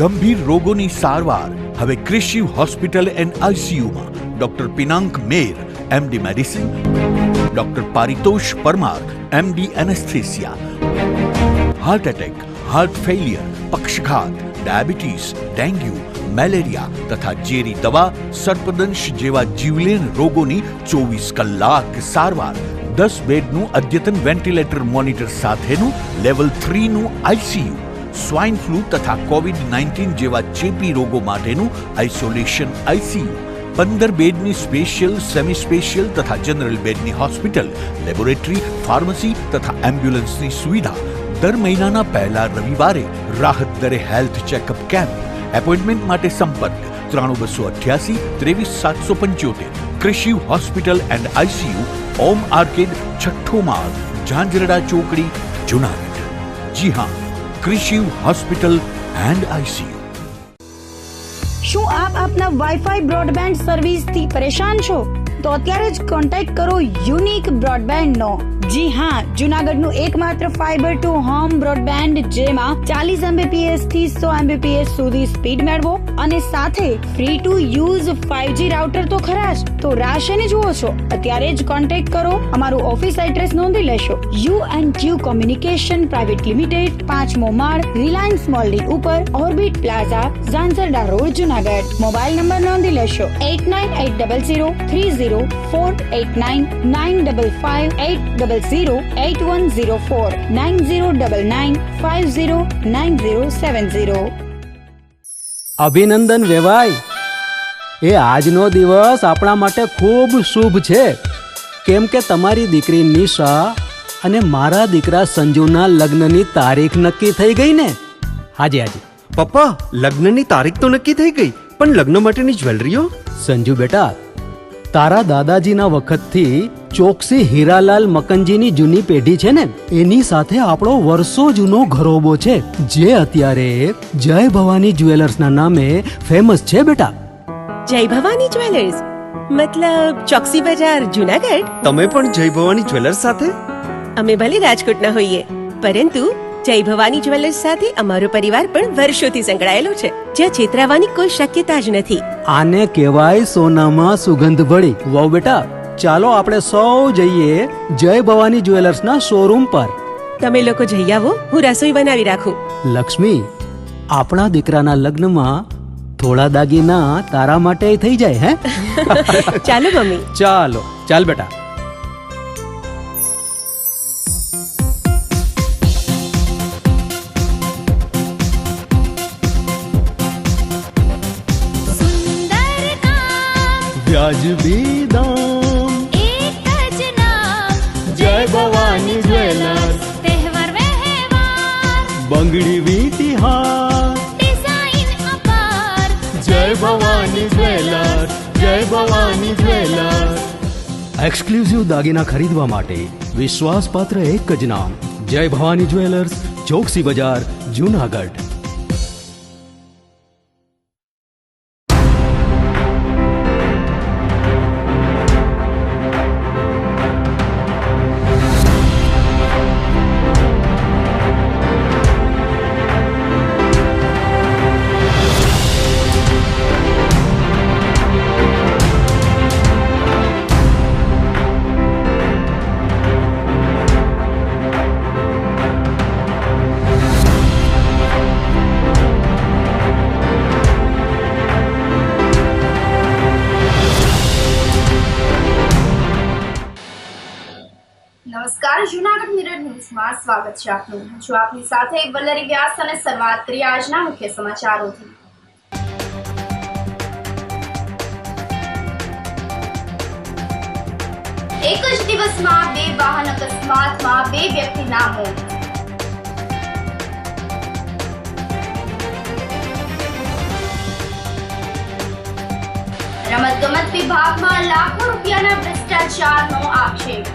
ગંભીર રોગોની સારવાર હવે ક્રિશિવ હોસ્પિટલ એન્ડ આઈસીયુમાં doctor Pinank Mer, MD medicine, doctor Paritosh Parmar, MD anaesthesia, heart attack, heart failure, પક્ષઘાત, ડાયાબિટીસ, ડેન્ગ્યુ, મેલેરિયા તથા ઝેરી દવા, સર્પદંશ જેવા જીવલેણ રોગોની 24 કલાક સારવાર, 10 બેડનું અદ્યતન વેન્ટિલેટર મોનિટર સાથેનું લેવલ 3નું આઈસીયુ, સ્વાઇન ફ્લૂ તથા કોવિડ-19 જેવા ચેપી રોગો માટેનું આઇસોલેશન આઈસીયુ, 15 બેડની સ્પેશિયલ, સેમી સ્પેશિયલ તથા જનરલ બેડની હોસ્પિટલ, લેબોરેટરી, ફાર્મસી તથા એમ્બ્યુલન્સની સુવિધા, દર મહિનાના પહેલા રવિવારે રાહત દરે હેલ્થ ચેકઅપ કેમ્પ. એપોઇન્ટમેન્ટ માટે સંપર્ક 9288 23775. Krishiv hospital and ICU, Om arcade, છઠ્ઠો માળ, ઝાંઝરડા ચોકડી, જુનાગઢ. જી હા, ક્રિશિવ હોસ્પિટલ એન્ડ આઈસીયુ. શું આપ આપના વાઈફાઈ બ્રોડબેન્ડ સર્વિસથી પરેશાન છો? તો અત્યારે જ કોન્ટેક્ટ કરો યુનિક બ્રોડબેન્ડનો. જી હા, જુનાગઢનું એકમાત્ર ફાઈબર ટુ હોમ બ્રોડબેન્ડ, જેમાં 40 Mbps થી 100 Mbps સુધી સ્પીડ મેળવો અને સાથે free to use 5G router તો ખરા જ. તો રાહ શેની જુઓ છો? અત્યારે જ કોન્ટેક્ટ કરો. અમારું ઓફિસ એડ્રેસ નોંધી લેશો. U&Q કોમ્યુનિકેશન પ્રાઇવેટ લિમિટેડ, 5મો માળ, રિલાયન્સ મોલની ઉપર, orbit plaza, Zanzarda road, Junagadh. Mobile number નોંધી લેશો 8980030489 955 9099509070. અભિનંદન વેવાય. એ આજનો દિવસ આપણા માટે ખૂબ શુભ છે, કેમ કે તમારી દીકરી નિશા અને મારા દીકરા સંજુના લગ્નની તારીખ નક્કી થઈ ગઈ ને. હાજી. પપ્પા, લગ્નની તારીખ તો નક્કી થઈ ગઈ, પણ લગ્ન માટેની જ્વેલરીઓ? સંજુ બેટા, તારા દાદાજીના વખતથી ચોકસી હીરાલાલ મકનજીની જૂની પેઢી છે ને, એની સાથે આપણો વર્ષો જૂનો ઘરોબો છે, જે અત્યારે જય ભવાની જ્વેલર્સના નામે ફેમસ છે બેટા. જય ભવાની જ્વેલર્સ મતલબ ચોકસી બજાર, જુનાગઢ? તમે પણ જય ભવાની જ્વેલર્સ સાથે? અમે ભલે રાજકોટના હોઈએ, પરંતુ જય ભવાની જ્વેલર્સ સાથે અમારો પરિવાર પણ વર્ષોથી સંકળાયેલો છે, જ્યાં છેતરાવાની કોઈ શક્યતા જ નથી. આને કહેવાય સોનામાં સુગંધ ભળી. વાવ બેટા, ચાલો આપણે સૌ જઈએ જય ભવાની જ્વેલર્સના શોરૂમ પર. તમે લોકો જઈ આવો, હું રસોઈ બનાવી રાખું. લક્ષ્મી, આપણા દીકરાના લગ્નમાં થોડા દાગીના તારા માટે થઈ જાય. હે ચાલો મમ્મી. ચાલ બેટા. વ્યાજબી દામ, એક જ નામ, જય ભવાની જ્વેલર્સ. તહેવાર વ્યવહાર, બંગડી વીટી હાર, ડિઝાઇન અપાર, જય ભવાની જ્વેલર્સ, જય ભવાની જ્વેલર્સ. એક્સક્લુઝિવ દાગીના ખરીદવા માટે વિશ્વાસપાત્ર એક જ નામ, જય ભવાની જ્વેલર્સ, ચોકસી બજાર, જુનાગઢ. નમસ્કાર, જૂનાગઢ મિરર ન્યૂઝમાં સ્વાગત છે આપનું. હું આપની સાથે વલ્લરી વ્યાસ અને શરૂઆત કરીએ આજના મુખ્ય સમાચારોથી. એક જ દિવસમાં 2 વાહન અકસ્માતમાં 2 વ્યક્તિના મોત. રમતગમત વિભાગમાં લાખો રૂપિયાના ભ્રષ્ટાચારનો આક્ષેપ.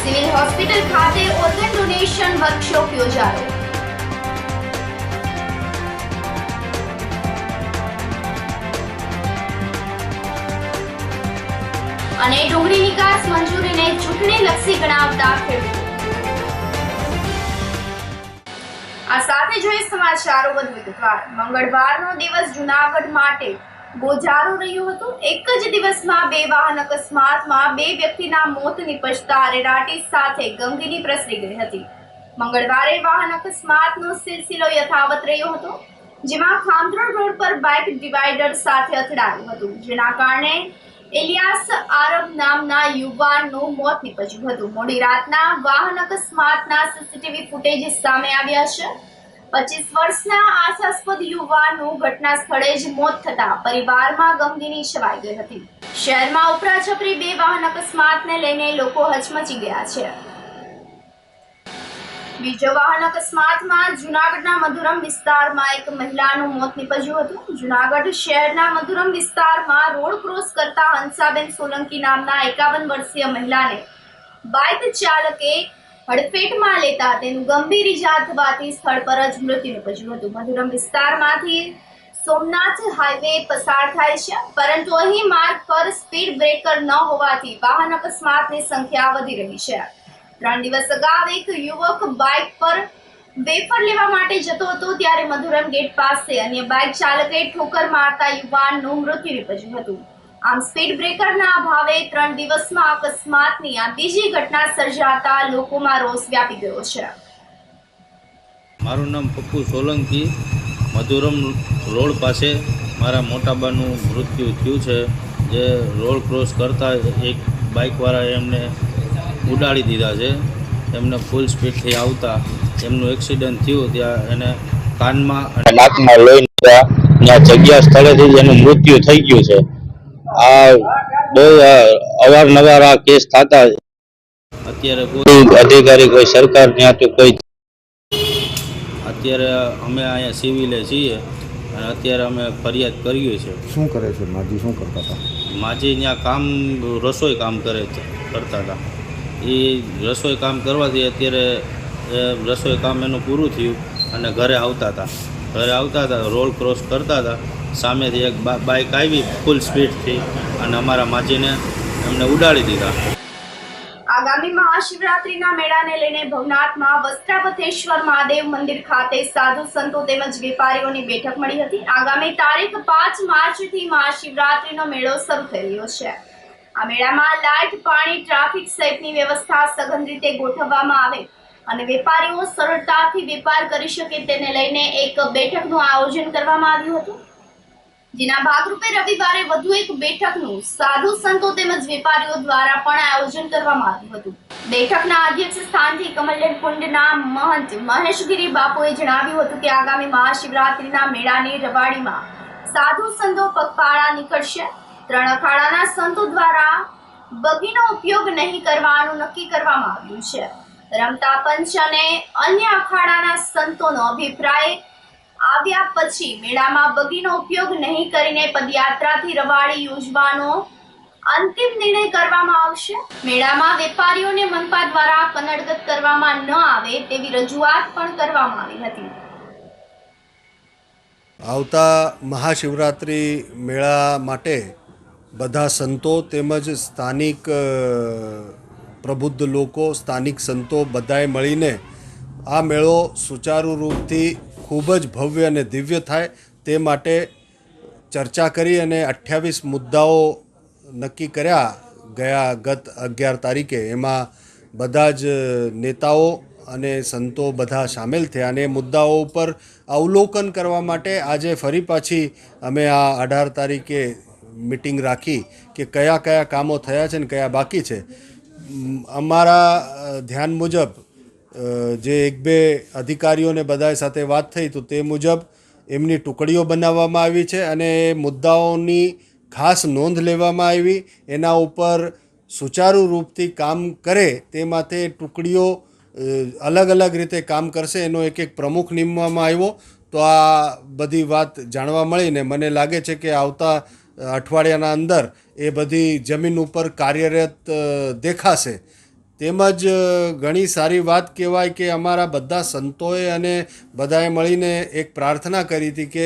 સિવિલ હોસ્પિટલ ખાતે ઓર્ગન ડોનેશન વર્કશોપ યોજાયો. અને ડુંગળી નિકાસ મંજૂરીને ચૂંટણીલક્ષી જણાવતા ખેડૂતો. આ સાથે જોઈએ સમાચારો વધુ વિગતવાર. મંગળવારનો દિવસ જૂનાગઢ માટે બોજારો રહ્યો હતો. એક જ દિવસમાં 2 વાહન અકસ્માતમાં 2 વ્યક્તિના મોત નિપજતા અરેરાટી સાથે ગમગીની પ્રસરી ગઈ હતી. મંગળવારે વાહન અકસ્માતનો સિલસિલો યથાવત રહ્યો હતો, જેમાં ખામરોડ રોડ પર બાઇક ડિવાઈડર સાથે અથડાયું હતું, જેના કારણે ઇલિયાસ આરબ નામના યુવાનનું મોત નીપજ્યું હતું. મોડી રાતના વાહન અકસ્માતના સીસીટીવી ફૂટેજ સામે આવ્યા છે. 25 વર્ષના આશાસ્પદ યુવાનનું ઘટના સ્થળે જ મોત થતા પરિવારમાં ગમગીની છવાઈ ગઈ હતી. શહેરમાં ઉપરાછપરી 2 વાહન અકસ્માતને લઈને લોકો હચમચી ગયા છે. બીજો વાહન અકસ્માતમાં જૂનાગઢના મધુરમ વિસ્તારમાં એક મહિલાનું મોત નીપજ્યું હતું. જૂનાગઢ શહેરના મધુરમ વિસ્તારમાં રોડ ક્રોસ કરતા હંસાબેન સોલંકી નામના 51 વર્ષીય મહિલાને બાઇક ચાલકે હડફેટમાં લેતા તેનું ગંભીર ઈજા થવાથી સ્થળ પર જ મૃત્યુ નીપજ્યું હતું. મધુરમ વિસ્તારમાંથી સોમનાથ હાઈવે પસાર થાય છે, પરંતુ અહીં માર્ગ પર સ્પીડ બ્રેકર ન હોવાથી વાહન અકસ્માતની સંખ્યા વધી રહી છે. 3 દિવસ અગાઉ એક યુવક બાઇક પર વેફર લેવા માટે જતો હતો, ત્યારે મધુરમ ગેટ પાસે અન્ય બાઇક ચાલકે ઠોકર મારતા યુવાનનું મૃત્યુ નીપજ્યું હતું. આમ સ્પીડ બ્રેકરના અભાવે 3 દિવસમાં અકસ્માતની આ બીજી ઘટના સર્જાતા લોકોમાં રોષ વ્યાપી ગયો છે. મારું નામ પપ્પુ સોલંકી. મધુરમ રોડ પાસે મારા મોટાબાનું મૃત્યુ થયું છે. જે રોડ ક્રોસ કરતા એક બાઇકવાળાએ એમને ઉડાડી દીધા છે. એમને ફૂલ સ્પીડથી આવતા એમનું એક્સિડન્ટ થયું. ત્યાં એને કાનમાં અને નાકમાં લોહી નીકળ્યા. ત્યાં જગ્યા સ્થળેથી જ એનું મૃત્યુ થઈ ગયું છે. આ બહુ અવારનવાર આ કેસ થતા. અત્યારે કોઈ અધિકારી, કોઈ સરકાર ત્યાં તો કોઈ. અત્યારે અમે અહીંયા સિવિલે છીએ અને અત્યારે અમે ફરિયાદ કરીએ છીએ. શું કરે છે માજી? શું કરતા હતા માજી? ત્યાં કામ, રસોઈ કામ કરતા હતા. એ રસોઈ કામ કરવાથી અત્યારે રસોઈ કામ એનું પૂરું થયું અને ઘરે આવતા હતા. રોડ ક્રોસ કરતા હતા. સામેથી એક બાઇક આવી ફૂલ સ્પીડથી અને અમારા માજીને એમને ઉડાડી દીધા. આગામી મહાશિવરાત્રીના મેળાને લઈને ભવનાથમાં વસ્ત્રાપથેશ્વર મહાદેવ મંદિર ખાતે સાધુ સંતો તેમજ વેપારીઓની બેઠક મળી હતી. આગામી તારીખ 5 માર્ચથી મહાશિવરાત્રીનો મેળો શરૂ થઈ રહ્યો છે. આ મેળામાં લાઇટ, પાણી, ટ્રાફિક સહિતની વ્યવસ્થા સઘન રીતે ગોઠવવામાં આવે અને વેપારીઓ સરળતાથી વેપાર કરી શકે તેને લઈને એક બેઠકનું આયોજન કરવામાં આવ્યું હતું, જેના ભાગરૂપે રવિવારે વધુ એક બેઠકનું સાધુ સંતો તેમજ વેપારીઓ દ્વારા પણ આયોજન કરવામાં આવ્યું હતું. બેઠકના અધ્યક્ષ સ્થાનથી કમલડેન કુંડના મહંત મહેશગીરી બાપુએ જણાવ્યું હતું કે આગામી મહાશિવરાત્રીના મેળાની રવાડીમાં સાધુ સંતો પગપાળા નીકળશે. 3 અખાડાના સંતો દ્વારા બગીનો ઉપયોગ નહીં કરવાનું નક્કી કરવામાં આવ્યું છે. રમતા પંચ અને અન્ય અખાડાના સંતોનો અભિપ્રાય આવ્યા પછી મેળામાં બગીનો ઉપયોગ નહીં કરીને પદયાત્રાથી રવાડી યોજવાનો અંતિમ નિર્ણય કરવામાં આવશે. મેળામાં વેપારીઓને મનપા દ્વારા કનડગત કરવામાં ન આવે તેવી રજૂઆત પણ કરવામાં આવી હતી. આવતા મહાશિવરાત્રિ મેળા માટે બધા સંતો તેમજ સ્થાનિક પ્રબુદ્ધ લોકો, સ્થાનિક સંતો બધાએ મળીને આ મેળો સુચારુ રૂપથી ખૂબ જ ભવ્ય અને દિવ્ય થાય તે માટે ચર્ચા કરી અને 28 મુદ્દાઓ નક્કી કર્યા ગત 11 તારીખે. એમાં બધા જ નેતાઓ અને સંતો બધા સામેલ થયા અને મુદ્દાઓ ઉપર અવલોકન કરવા માટે આજે ફરી પાછી અમે આ 18 તારીખે મિટિંગ રાખી કે કયા કયા કામો થયા છે ને કયા બાકી છે. અમારા ધ્યાન મુજબ જે 1-2 અધિકારીઓને બધા સાથે વાત થઈ તો તે મુજબ એમની ટુકડીઓ બનાવવામાં આવી છે અને એ મુદ્દાઓની ખાસ નોંધ લેવામાં આવી. એના ઉપર સુચારુ રૂપથી કામ કરે તે માટે ટુકડીઓ અલગ અલગ રીતે કામ કરશે. એનો એક પ્રમુખ નીમવામાં આવ્યો. તો આ બધી વાત જાણવા મળીને મને લાગે છે કે આવતા અઠવાડિયાના અંદર એ બધી જમીન ઉપર કાર્યરત દેખાશે. તેમજ ઘણી સારી વાત કહેવાય કે અમારા બધા સંતોએ અને બધાએ મળીને એક પ્રાર્થના કરી હતી કે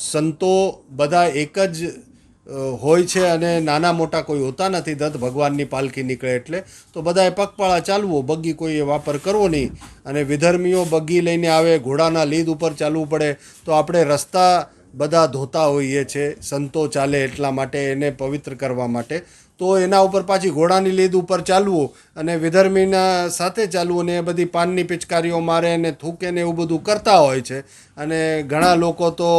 સંતો બધા એક જ હોય છે અને નાના મોટા કોઈ હોતા નથી. દત્ત ભગવાનની પાલખી નીકળે એટલે તો બધાએ પગપાળા ચાલવું, બગ્ગી કોઈએ વાપર કરવો નહીં. અને વિધર્મીઓ બગ્ગી લઈને આવે, ઘોડાના લીધ ઉપર ચાલવું પડે તો આપણે રસ્તા બધા ધોતા હોઈએ છીએ સંતો ચાલે એટલા માટે, એને પવિત્ર કરવા માટે. તો એના ઉપર પાછી ઘોડાની લીધ ઉપર ચાલવું અને વિધર્મીના સાથે ચાલવું ને એ બધી પાનની પિચકારીઓ મારે ને થૂકે ને એવું બધું કરતા હોય છે. અને ઘણા લોકો તો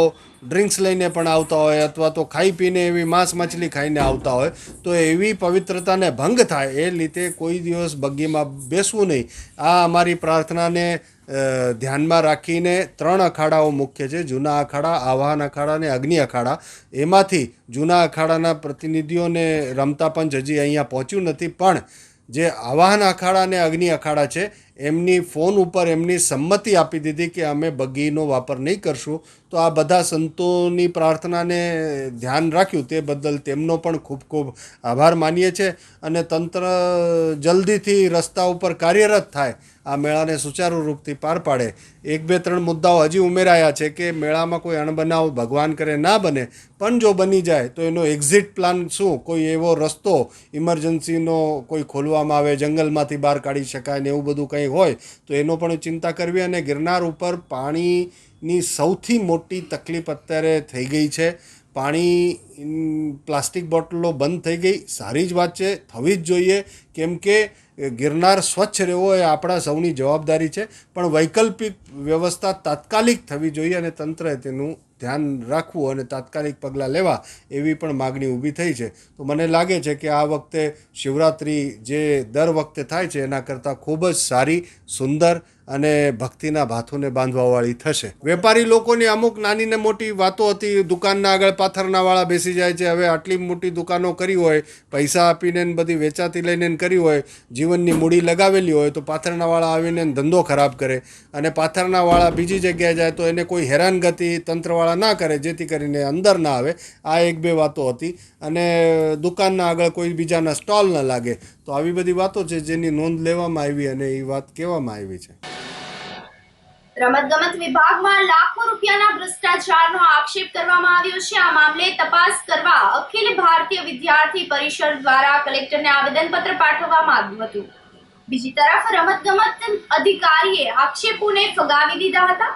ડ્રિંક્સ લઈને પણ આવતા હોય અથવા તો ખાઈ પીને એવી માંસ મછલી ખાઈને આવતા હોય. તો એવી પવિત્રતાને ભંગ થાય એ રીતે કોઈ દિવસ બગ્ગીમાં બેસવું નહીં. આ અમારી પ્રાર્થનાને ધ્યાનમાં રાખીને 3 અખાડાઓ મુખ્ય છે: જૂના અખાડા, આવાહન અખાડા અને અગ્નિ અખાડા. એમાંથી જૂના અખાડાના પ્રતિનિધિઓને રમતા પંચ હજી અહીંયા પહોંચ્યું નથી, પણ જે આવાહન અખાડા અને અગ્નિ અખાડા છે એમની ફોન ઉપર એમની સંમતિ આપી દીધી કે અમે બગ્ગીનો વાપર નહીં કરશું. તો આ બધા સંતોની પ્રાર્થનાને ધ્યાન રાખ્યું તે બદલ તેમનો પણ ખૂબ ખૂબ આભાર માનીએ છીએ. અને તંત્ર જલ્દીથી રસ્તા ઉપર કાર્યરત થાય, આ મેળાને સુચારુ રૂપથી પાર પાડે. 1-2-3 મુદ્દાઓ હજી ઉમેરાયા છે કે મેળામાં કોઈ અણબનાવ ભગવાન કરે ના બને, પણ જો બની જાય તો એનો એક્ઝિટ પ્લાન શું, કોઈ એવો રસ્તો ઇમરજન્સીનો કોઈ ખોલવામાં આવે, જંગલમાંથી બહાર કાઢી શકાય ને એવું બધું કંઈ હોય તો એનો પણ ચિંતા કરવી. અને ગિરનાર ઉપર પાણીની સૌથી મોટી તકલીફ અત્યારે થઈ ગઈ છે. પાણી, પ્લાસ્ટિક બોટલો બંધ થઈ ગઈ, સારી જ વાત છે, થવી જ જોઈએ, કેમ કે ગિરનાર સ્વચ્છ રહેવો એ આપણા સૌની જવાબદારી છે. પણ વૈકલ્પિક વ્યવસ્થા તાત્કાલિક થવી જોઈએ અને તંત્રએ તેનું ધ્યાન રાખવું અને તાત્કાલિક પગલાં લેવા એવી પણ માગણી ઊભી થઈ છે. તો મને લાગે છે કે આ વખતે શિવરાત્રિ જે દર વખતે થાય છે એના કરતાં ખૂબ જ સારી, સુંદર અને ભક્તિના ભાથોને બાંધવાવાળી થશે. વેપારી લોકોની અમુક નાની ને મોટી વાતો હતી. દુકાનના આગળ પાથરનાવાળા બેસી જાય છે. હવે આટલી મોટી દુકાનો કરી હોય, પૈસા આપીને બધી વેચાતી લઈને કરી હોય, જીવનની મૂડી લગાવેલી હોય, તો પાથરનાવાળા આવીને ધંધો ખરાબ કરે. અને પાથરનાવાળા બીજી જગ્યાએ જાય તો એને કોઈ હેરાનગતિ તંત્રવાળા ના કરે, જેથી કરીને અંદર ના આવે. આ 1-2 વાતો હતી. અને દુકાનના આગળ કોઈ બીજાના સ્ટોલ ન લાગે. તો આવી બધી વાતો છે જેની નોંધ લેવામાં આવી અને એ વાત કહેવામાં આવી છે. રમતગમત વિભાગમાં લાખો રૂપિયાના ભ્રષ્ટાચારનો આક્ષેપ કરવામાં આવ્યો છે. આ મામલે તપાસ કરવા અખિલ ભારતીય વિદ્યાર્થી પરિષદ દ્વારા કલેક્ટરને આવેદનપત્ર પાઠવવામાં આવ્યું હતું. બીજી તરફ રમતગમત અધિકારીએ આક્ષેપોને ફગાવી દીધા હતા.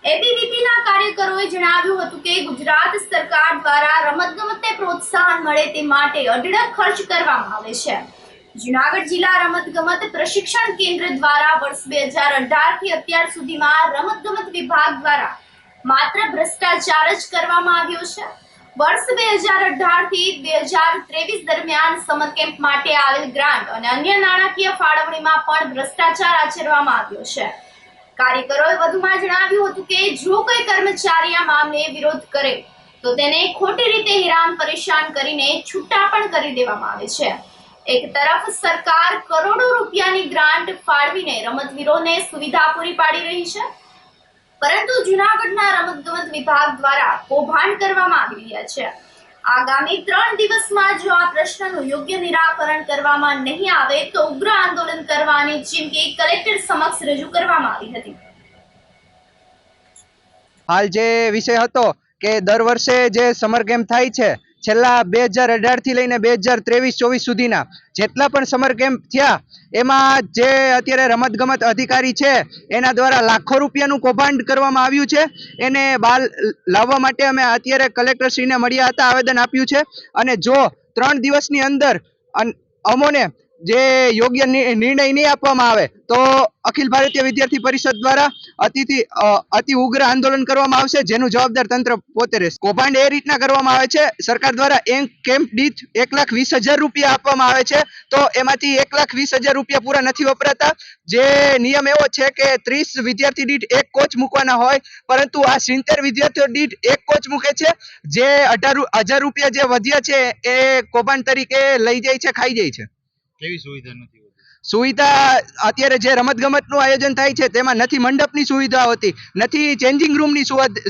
એબીવીપીના કાર્યકરોએ જણાવ્યું હતું કે ગુજરાત સરકાર દ્વારા રમતગમતને પ્રોત્સાહન મળે તે માટે અઢળક ખર્ચ કરવામાં આવે છે. જૂનાગઢ જિલ્લા રમતગમત પ્રશિક્ષણ કેન્દ્ર દ્વારા વર્ષ 2018 થી અત્યાર સુધીમાં રમતગમત વિભાગ દ્વારા માત્ર ભ્રષ્ટાચાર જ કરવામાં આવ્યો છે. વર્ષ 2018 થી 2023 દરમિયાન સમર કેમ્પ માટે આવેલ ગ્રાન્ટ અને અન્ય નાણાકીય ફાળવણીમાં પણ ભ્રષ્ટાચાર આચરવામાં આવ્યો છે. કાર્યકરોએ વધુમાં જણાવ્યું હતું કે જો કોઈ કર્મચારી આ મામલે વિરોધ કરે તો તેને ખોટી રીતે હેરાન પરેશાન કરીને છૂટા પણ કરી દેવામાં આવે છે. એક તરફ સરકાર કરોડો રૂપિયાની ગ્રાન્ટ ફાળવીને રમતવીરોને સુવિધા પૂરી પાડી રહી છે, પરંતુ જૂનાગઢના રમતગમત વિભાગ દ્વારા કૌભાંડ કરવામાં આવી રહ્યા છે. આગામી 3 દિવસમાં જો આ પ્રશ્નનું યોગ્ય નિરાકરણ કરવામાં નહીં આવે તો ઉગ્ર આંદોલન કરવાની ચીમકી કલેક્ટર સમક્ષ રજૂ કરવામાં આવી હતી. હાલ જે વિષય હતો કે દર વર્ષે જે સમર કેમ્પ થાય છે, છેલ્લા 2018 થી લઈને 2023-24 સુધીના જેટલા પણ સમર કેમ્પ થયા એમાં જે અત્યારે રમતગમત અધિકારી છે એના દ્વારા લાખો રૂપિયાનું કૌભાંડ કરવામાં આવ્યું છે. એને બહાર લાવવા માટે અમે અત્યારે કલેક્ટરશ્રીને મળ્યા હતા, આવેદન આપ્યું છે. અને જો 3 દિવસની અંદર અમોને જે યોગ્ય નિર્ણય નહીં આપવામાં આવે તો અખિલ ભારતીય વિદ્યાર્થી પરિષદ દ્વારા અતિ ઉગ્ર આંદોલન કરવામાં આવશે, જેનું જવાબદાર તંત્ર પોતે રહેશે. કૌભાંડ એ રીતના કરવામાં આવે છે, સરકાર દ્વારા એક કેમ્પ દીઠ 1,20,000 રૂપિયા આપવામાં આવે છે, તો એમાંથી 1,20,000 રૂપિયા પૂરા નથી વપરાતા. જે નિયમ એવો છે કે 30 વિદ્યાર્થી દીઠ 1 કોચ મૂકવાના હોય, પરંતુ આ 70 વિદ્યાર્થીઓ દીઠ 1 કોચ મૂકે છે. જે 18,000 રૂપિયા જે વધ્યા છે એ કૌભાંડ તરીકે લઈ જાય છે, ખાઈ જાય છે. કેવી સુવિધા નથી? સુવિધા અત્યારે જે રમતગમતનું આયોજન થાય છે તેમાં નથી મંડપની સુવિધા હોતી, નથી ચેન્જિંગ રૂમની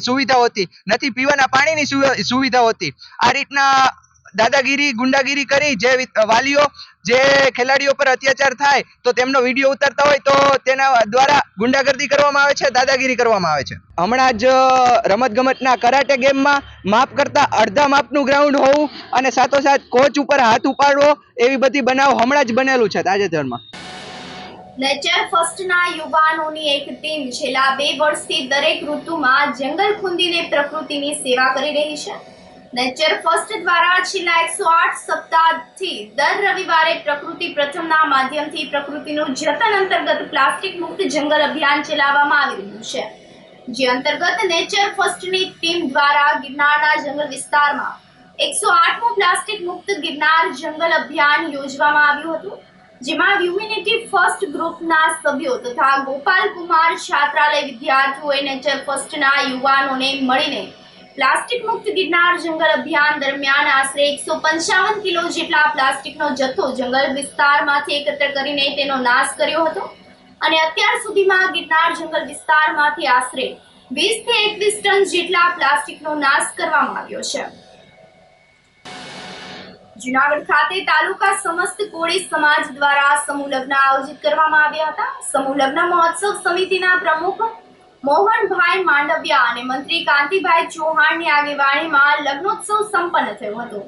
સુવિધા હોતી, નથી પીવાના પાણીની સુવિધા હોતી. આ રીતના દાદાગીરી, ગુંડાગીરી કરી જે વાલીઓ જે ખેલાડીઓ પર અત્યાચાર થાય તો તેમનો વિડીયો ઉતારતા હોય તો તેના દ્વારા ગુંડાગર્દી કરવામાં આવે છે, દાદાગીરી કરવામાં આવે છે. હમણાં જ રમતગમતના કરાટે ગેમમાં માપ કરતા અડધા માપનું ગ્રાઉન્ડ હોવું અને સાથોસાથ કોચ ઉપર હાથ ઉપાડવો એવી બધી બનાવ હમણાં જ બનેલું છે તાજેતરમાં. નેચર ફર્સ્ટના યુવાનોની એક ટીમ છેલ્લા 2 વર્ષથી દરેક ઋતુમાં જંગલ ખૂંદીને પ્રકૃતિની સેવા કરી રહી છે. નેચર ફર્સ્ટ દ્વારા છેલ્લા 108 સપ્તાહથી દર રવિવારે પ્રકૃતિ પ્રથમના માધ્યમથી પ્રકૃતિનું જતન અંતર્ગત પ્લાસ્ટિક મુક્ત જંગલ અભિયાન ચલાવવામાં આવી રહ્યું છે. જે અંતર્ગત નેચર ફર્સ્ટની ટીમ દ્વારા ગિરનારના જંગલ વિસ્તારમાં 108મું પ્લાસ્ટિક મુક્ત ગિરનાર જંગલ અભિયાન યોજવામાં આવ્યું હતું. જેમાં હ્યુમેનિટી ફર્સ્ટ ગ્રુપના સભ્યો તથા ગોપાલ કુમાર છાત્રાલય વિદ્યાર્થીઓએ નેચર ફર્સ્ટના યુવાનોને મળીને પ્લાસ્ટિક મુક્ત ગિરનાર જંગલ અભિયાન દરમિયાન આશરે 155 કિલો જેટલા પ્લાસ્ટિકનો જથ્થો જંગલ વિસ્તારમાંથી એકત્ર કરીને તેનો નાશ કર્યો હતો અને અત્યાર સુધીમાં ગિરનાર જંગલ વિસ્તારમાંથી આશરે 20 થી 21 ટન જેટલા પ્લાસ્ટિકનો નાશ કરવામાં આવ્યો છે. જુનાગઢ ખાતે તાલુકા સમસ્ત કોળી સમાજ દ્વારા સમૂહ લગ્ન આયોજિત કરવામાં આવ્યા હતા. સમૂહ લગ્ન મહોત્સવ સમિતિના પ્રમુખ મોહનભાઈ માંડવિયા અને મંત્રી કાંતિભાઈ ચૌહાણની આગેવાનીમાં લગ્નોત્સવ સંપન્ન થયો હતો.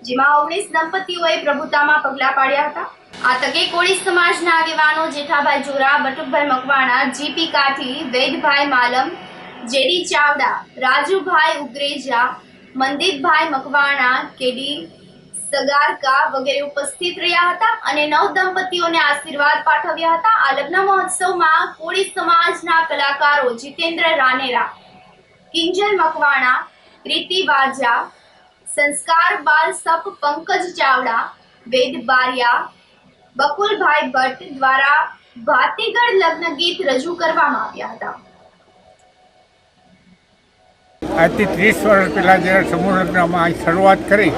જેમાં 19 દંપતીઓએ પ્રભુતામાં પગલાં પાડ્યા હતા. આ તકે કોળી સમાજના આગેવાનો જેઠાભાઈ જોરા, બટુકભાઈ મકવાણા, જીપી કાઠી, વેદભાઈ માલમ, જેડી ચાવડા, રાજુભાઈ ઉગ્રેજા, મનદીપભાઈ મકવાણા, કેડી સગારકા વગેરે ઉપસ્થિત રહ્યા હતા અને 9 દંપતીઓને આશીર્વાદ પાઠવ્યા હતા. આ લગ્ન મહોત્સવમાં કોળી સમાજના કલાકારો જીતેન્દ્ર રાનેરા, કિંજલ મકવાણા, પ્રીતિ વાજા, સંસ્કાર બાલ સપ પંકજ ચાવડા, વેદ બારિયા, બકુલભાઈ ભટ્ટ દ્વારા ભાતીગળ લગ્ન ગીત રજૂ કરવામાં આવ્યા હતા. આજથી 30 વર્ષ પહેલાં જ્યારે સમૂહ લગ્નમાં શરૂઆત કરી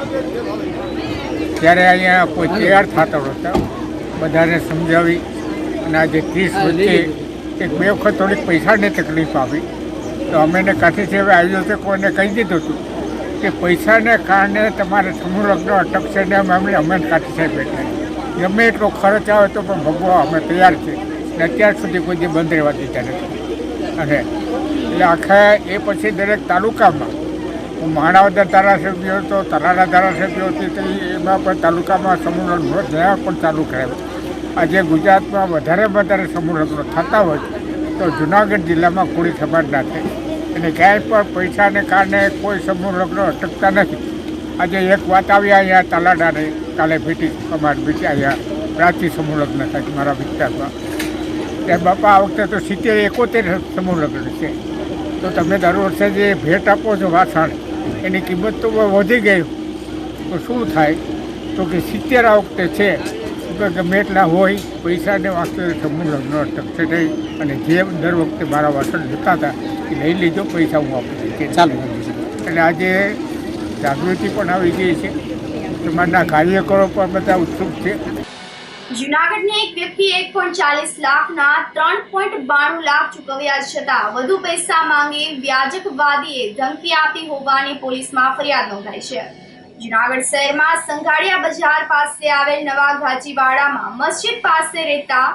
ત્યારે અહીંયા કોઈ તૈયાર થતો નહોતો. બધાને સમજાવી અને આજે 30 વર્ષથી એક 2 વખત થોડીક પૈસાની તકલીફ આવી તો અમે કાઠી સાહેબ આયોજકોને કહી દીધું હતું કે પૈસાને કારણે તમારે સમૂહ લગ્ન અટકશે ને અમે કાઠી સાહેબ બેઠા ગમે એટલો ખર્ચ આવે તો પણ ભગવા અમે તૈયાર છે ને અત્યાર સુધી કોઈ બંધ રહેવા દીધા નથી. અને એટલે આખા એ પછી દરેક તાલુકામાં હું માણાવદર ધારાસભ્ય હતો, તલાલા ધારાસભ્ય હતી તો એમાં પણ તાલુકામાં સમૂહ લગ્નો ત્યાં પણ ચાલુ કરાવ્યો. આજે ગુજરાતમાં વધારે સમૂહ લગ્નો થતા હોય તો જુનાગઢ જિલ્લામાં કોળી સમાજના છે અને ક્યાંય પણ પૈસાને કારણે કોઈ સમૂહ લગ્નો અટકતા નથી. આજે એક વાત આવી અહીંયા તાલાડાને કાલે ભેટી અમારે ભેટી અહીંયા પ્રાચી સમૂહ લગ્ન થાય મારા વિસ્તારમાં ત્યારે બાપા આ વખતે તો 70-71 સમૂહ લગ્ન છે. તો તમે દર વર્ષે જે ભેટ આપો છો વાસણ એની કિંમત તો વધી ગઈ તો શું થાય તો કે 70 આ વખતે છે તો ગમે એટલા હોય પૈસાને વાસ્તે સમૂહ લગ્ન અટકશે નહીં અને જે દર વખતે મારા વાસણ લેતા હતા એ લઈ લીધો, પૈસા હું આપી દઈશ ચાલુ. એટલે આજે જાગૃતિ પણ આવી ગઈ છે, તમારના કાર્યકરો પણ બધા ઉત્સુક છે. જૂનાગઢની એક વ્યક્તિએ 1.40 લાખના 3.92 લાખ ચૂકવ્યા છતાં વધુ પૈસા માંગી વ્યાજકવાદીએ ધમકી આપી હોવાની પોલીસમાં ફરિયાદ નોંધાઈ છે. જૂનાગઢ શહેરમાં સંઘાડિયા બજાર પાસે આવેલ નવા ઘાચીવાડામાં મસ્જિદ પાસે રહેતા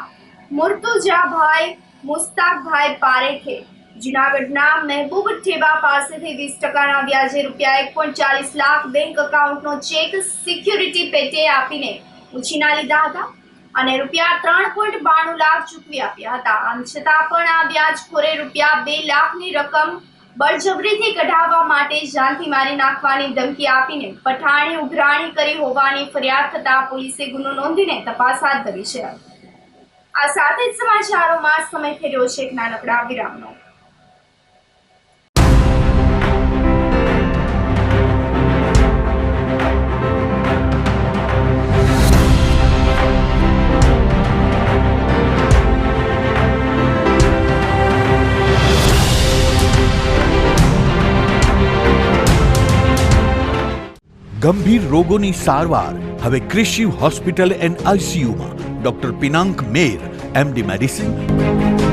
મુર્તુજાભાઈ મુસ્તાકભાઈ પારેખે જૂનાગઢના મહેબૂબ ઠેબા પાસેથી 20% વ્યાજે રૂપિયા 1.40 લાખ બેંક એકાઉન્ટનો ચેક સિક્યુરિટી પેટે આપીને ઉછીના લીધા હતા અને રૂપિયા 3.92 લાખ ચૂકવી આપ્યા હતા. આમ છતાં પણ આ વ્યાજખોરે રૂપિયા 2 લાખની રકમ બળજબરીથી કઢાવવા માટે જાનથી મારી નાખવાની ધમકી આપીને પઠાણી ઉઘરાણી કરી હોવાની ફરિયાદ થતા પોલીસે ગુનો નોંધીને તપાસ હાથ ધરી છે. આ સાથે જ સમાચારોમાં સમય ફેર્યો છે એક નાનકડા વિરામનો. ગંભીર રોગોની સારવાર હવે કૃષિ હોસ્પિટલ એન્ડ આઈસીયુમાં doctor Pinank Mer MD medicine,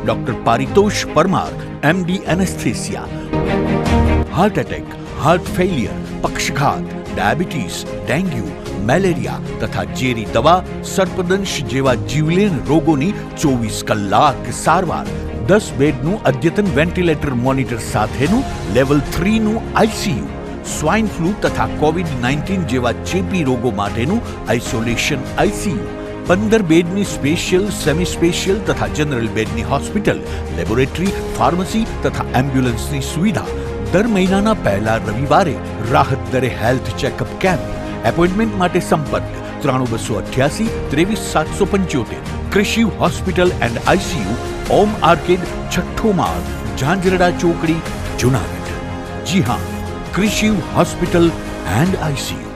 doctor Paritosh Parmar MD anaesthesia, heart attack, heart failure, પક્ષઘાત, ડાયાબિટીસ, ડેન્ગ્યુ, મેલેરિયા તથા ઝેરી દવા, સર્પદંશ જેવા જીવલેણ રોગોની 24 કલાક સારવાર, 10 બેડનું અદ્યતન વેન્ટિલેટર મોનિટર સાથેનું લેવલ 3નું આઈસીયુ, સ્વાઇન ફ્લૂ તથા કોવિડ-19 જેવા ચેપી રોગો માટેનું આઇસોલેશન આઈસીયુ, 15 બેડની સ્પેશિયલ, સેમી સ્પેશિયલ તથા જનરલ બેડની હોસ્પિટલ, લેબોરેટરી, ફાર્મસી તથા એમ્બ્યુલન્સની સુવિધા, દર મહિનાના પહેલા રવિવારે રાહત દરે હેલ્થ ચેકઅપ કેમ્પ. એપોઇન્ટમેન્ટ માટે સંપર્ક 9288 23775. કૃષિ hospital and ICU, Om arcade, છઠ્ઠો માળ, ઝાંઝરડા ચોકડી, જુનાગઢ. જી હા, કૃષિ હોસ્પિટલ એન્ડ આઈસીયુ.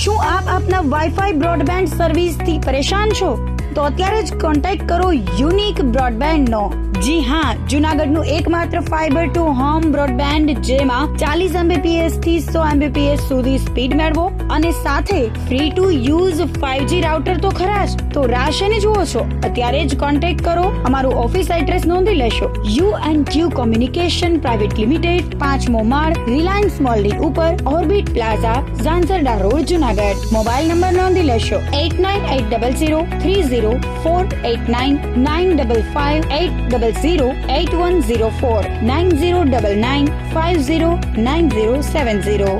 શું આપ આપના વાઈફાઈ બ્રોડબેન્ડ સર્વિસથી પરેશાન છો? તો અત્યારે જ કોન્ટેક્ટ કરો યુનિક બ્રોડબેન્ડનો. જી હા, જુનાગઢનું એકમાત્ર ફાઈબર ટુ હોમ બ્રોડબેન્ડ, જેમાં 40 Mbps થી 100 Mbps સુધી સ્પીડ મેળવો અને સાથે free to use 5G router તો ખરા જ. તો રાહ શેની જુઓ છો? અત્યારે જ કોન્ટેક્ટ કરો. અમારું ઓફિસ એડ્રેસ નોંધી લેશો. U&Q કોમ્યુનિકેશન પ્રાઇવેટ લિમિટેડ, 5મો માળ, રિલાયન્સ મોલની ઉપર, orbit plaza, Zanzarda road, Junagadh. Mobile number નોંધી લેશો 8980030489 955 9099509070.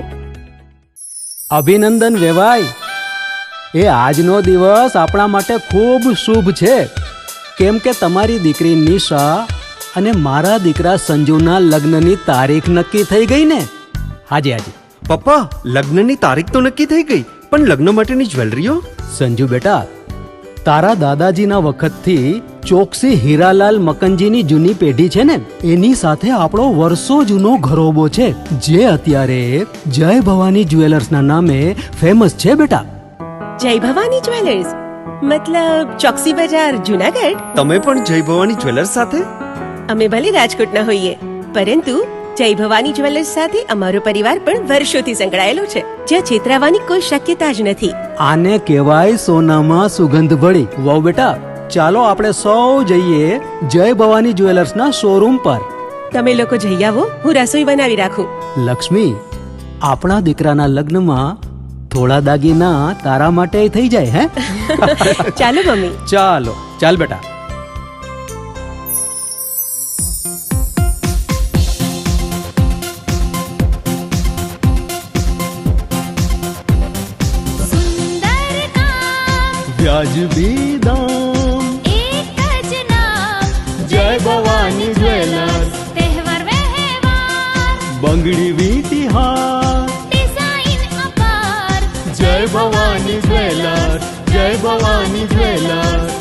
અભિનંદન વેવાય. એ આજનો દિવસ આપણા માટે ખૂબ શુભ છે, કેમ કે તમારી દીકરી નિશા અને મારા દીકરા સંજુના લગ્નની તારીખ નક્કી થઈ ગઈ ને. હાજી. પપ્પા, લગ્નની તારીખ તો નક્કી થઈ ગઈ, પણ લગ્ન માટેની જ્વેલરીઓ? સંજુ બેટા, તારા દાદાજીના વખતથી ચોકસી હીરાલાલ મકનજીની જૂની પેઢી છે ને, એની સાથે આપણો વર્ષો જૂનો ઘરોબો છે, જે અત્યારે જય ભવાની જ્વેલર્સના નામે ફેમસ છે બેટા. જય ભવાની જ્વેલર્સ મતલબ ચોકસી બજાર, જુનાગઢ? તમે પણ જય ભવાની જ્વેલર્સ સાથે? અમે ભલે રાજકોટના હોઈએ, પરંતુ જય ભવાની જ્વેલર્સ સાથે અમારો પરિવાર પણ વર્ષોથી સંકળાયેલો છે, જ્યાં છેતરાવાની કોઈ શક્યતા જ નથી. આને કહેવાય સોનામાં સુગંધ ભળી. વાવ બેટા, ચાલો આપણે સૌ જઈએ જય ભવાની જ્વેલર્સના શોરૂમ પર. તમે લોકો જઈ આવો, હું રસોઈ બનાવી રાખું. લક્ષ્મી, આપણા દીકરાના લગ્નમાં થોડા દાગીના તારા માટે થઈ જાય હે? ચાલો મમ્મી. ચાલ બેટા. વ્યાજબી દામ, એક જ નામ, જય ભવાની જ્વેલર્સ. તહેવાર વ્યવહાર, બંગડી વીટી હાર, ડિઝાઇન અપાર, જય ભવાની જ્વેલર્સ, જય ભવાની જ્વેલર્સ.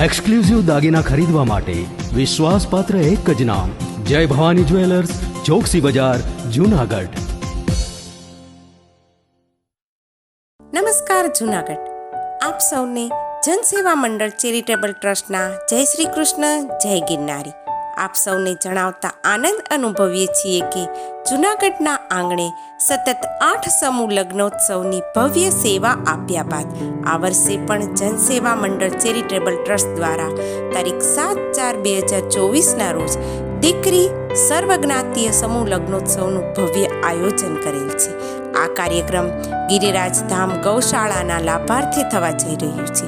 એક્સક્લુઝિવ દાગીના ખરીદવા માટે વિશ્વાસપાત્ર એક જ નામ, જય ભવાની જ્વેલર્સ, ચોકસી બજાર, જુનાગઢ. નમસ્કાર જુનાગઢ. આપ સૌને જનસેવા મંડળ ચેરિટેબલ ટ્રસ્ટના જય શ્રી કૃષ્ણ, જય ગિરનારી. આપ સૌને જણાવતા આનંદ અનુભવીએ છીએ કે જૂનાગઢના આંગણે સતત 8 સમૂહ લગ્નોત્સવની ભવ્ય સેવા આપ્યા બાદ આ વર્ષે પણ જનસેવા મંડળ ચેરિટેબલ ટ્રસ્ટ દ્વારા તારીખ 7/4/2024ના રોજ દીકરી સર્વજ્ઞાતીય સમૂહ લગ્નોત્સવનું ભવ્ય આયોજન કરેલ છે. આ કાર્યક્રમ ગિરિરાજ ધામ ગૌશાળાના લાભાર્થે થવા જઈ રહ્યું છે.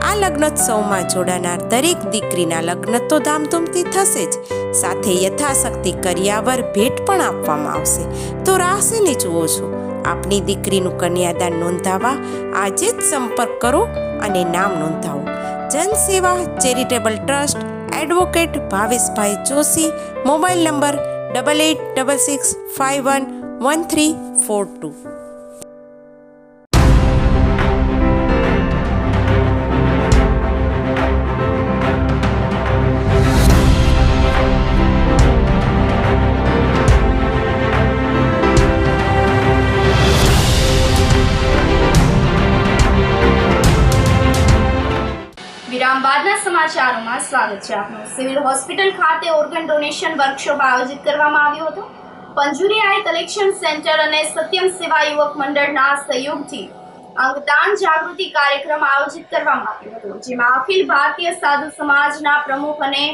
આ લગ્નોત્સવમાં જોડાનાર દરેક દીકરીના લગ્ન તો ધામધૂમથી થશે જ, સાથે યથાશક્તિ કરિયાવર ભેટ પણ આપવામાં આવશે. તો રાહ શેની જુઓ છો? આપની દીકરીનું કન્યાદાન નોંધાવવા આજે જ સંપર્ક કરો અને નામ નોંધાવો. જનસેવા ચેરિટેબલ ટ્રસ્ટ, એડવોકેટ ભાવેશભાઈ જોશી, મોબાઈલ નંબર 8866511342. વિરામ બાદના સમાચારોમાં સ્વાગત છે આપનું. સિવિલ હોસ્પિટલ ખાતે ઓર્ગન ડોનેશન વર્કશોપ આયોજિત કરવામાં આવ્યો હતો. પંજુરી આઈ કલેક્શન સેન્ટર અને સત્યમ સેવા યુવક મંડળના સહયોગથી અંગદાન જાગૃતિ કાર્યક્રમ આયોજિત કરવામાં આવ્યો હતો, જેમાં અખિલ ભારતીય સાધુ સમાજના પ્રમુખ અને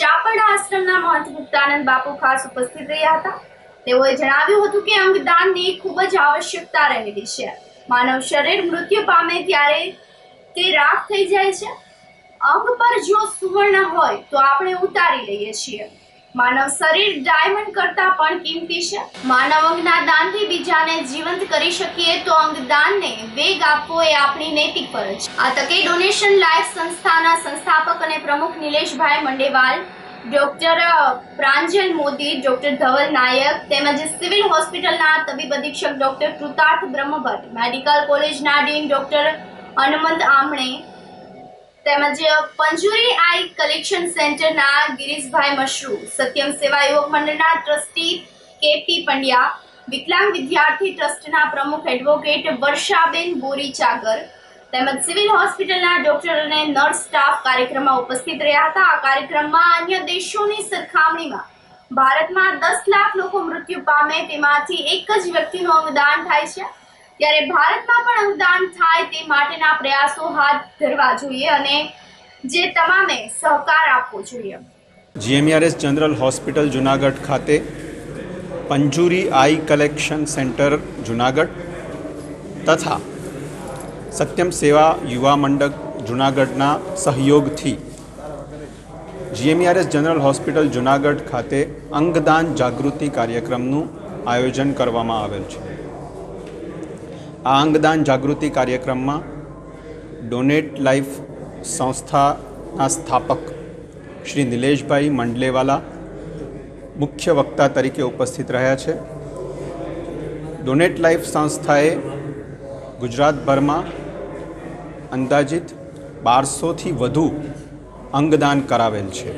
ચાપડા આશ્રમના મહંત મુક્તાનંદ બાપુ ખાસ ઉપસ્થિત રહ્યા હતા. તેઓએ જણાવ્યું હતું કે અંગદાનની ખૂબ જ આવશ્યકતા રહેલી છે. માનવ શરીર મૃત્યુ પામે ત્યારે તે રાખ થઈ જાય છે. અંગ પર જો સુવર્ણ હોય તો આપણે ઉતારી લઈએ છીએ. માનવ શરીર ડાયમંડ કરતાં પણ કિંમતી છે. માનવ અંગના દાનથી બીજાને જીવંત કરી શકીએ તો અંગદાનને વેગ આપવો એ આપણી નૈતિક ફરજ છે. આ તકે ડોનેશન લાઈફ સંસ્થાના સંસ્થાપક અને પ્રમુખ નિલેશભાઈ મંડેવાલ, ડોક્ટર પ્રાંજલ મોદી, ડોક્ટર ધવલ નાયક તેમજ સિવિલ હોસ્પિટલના તબીબ અધિક્ષક ડોક્ટર કૃતાર્થ બ્રહ્મભટ્ટ, મેડિકલ કોલેજના ડીન ડોક્ટર હનુમંત આમણે તેમજ પંજુરી આઈ કલેક્શન સેન્ટરના ગિરીશભાઈ મશરૂ, સત્યમ સેવા યુવક મંડળના ટ્રસ્ટી કેપી પંડ્યા, વિકલાંગ વિદ્યાર્થી ટ્રસ્ટના પ્રમુખ એડવોકેટ વર્ષાબેન બોરીચાગર તેમજ સિવિલ હોસ્પિટલના ડોક્ટર અને નર્સ સ્ટાફ કાર્યક્રમમાં ઉપસ્થિત રહ્યા હતા. આ કાર્યક્રમમાં અન્ય દેશોની સરખામણીમાં ભારતમાં 10 લાખ લોકો મૃત્યુ પામે તેમાંથી એક જ વ્યક્તિનું અંગદાન થાય છે. ત્યારે ભારતમાં પણ અંગદાન થાય તે માટેના પ્રયાસો હાથ ધરવા જોઈએ અને જે તમામે સહકાર આપવો જોઈએ. GMERS જનરલ હોસ્પિટલ જુનાગઢ ખાતે પંજુરી આઈ કલેક્શન સેન્ટર જુનાગઢ તથા સત્યમ સેવા યુવા મંડળ જુનાગઢના સહયોગથી GMERS જનરલ હોસ્પિટલ જુનાગઢ ખાતે અંગદાન જાગૃતિ કાર્યક્રમનું આયોજન કરવામાં આવેલ છે. આ અંગદાન જાગૃતિ કાર્યક્રમમાં ડોનેટ લાઈફ સંસ્થાના સ્થાપક શ્રી નિલેશભાઈ મંડલેવાલા મુખ્ય વક્તા તરીકે ઉપસ્થિત રહ્યા છે. ડોનેટ લાઈફ સંસ્થાએ ગુજરાતભરમાં અંદાજિત 1200થી વધુ અંગદાન કરાવેલ છે.